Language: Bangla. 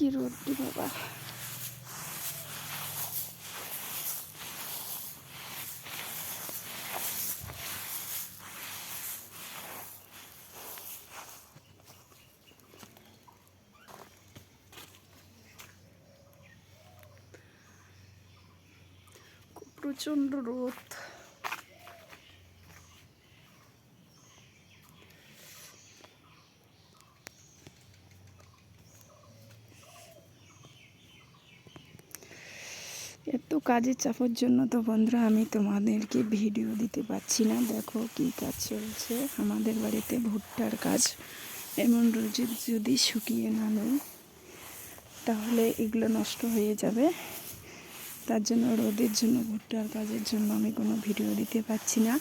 কি রোদ রে বাবা। প্রচণ্ড রোদ। এত কাজের চাপের জন্য তো বন্ধুরা আমি তোমাদেরকে ভিডিও দিতে পারছি না। দেখো কি কাজ চলছে আমাদের বাড়িতে, ভুট্টার কাজ। এমন রোদে যদি শুকিয়ে না নেই তাহলে এগুলো নষ্ট হয়ে যাবে। তার জন্য রোদের জন্য, ভুট্টার কাজের জন্য আমি কোনো ভিডিও দিতে পারছি না।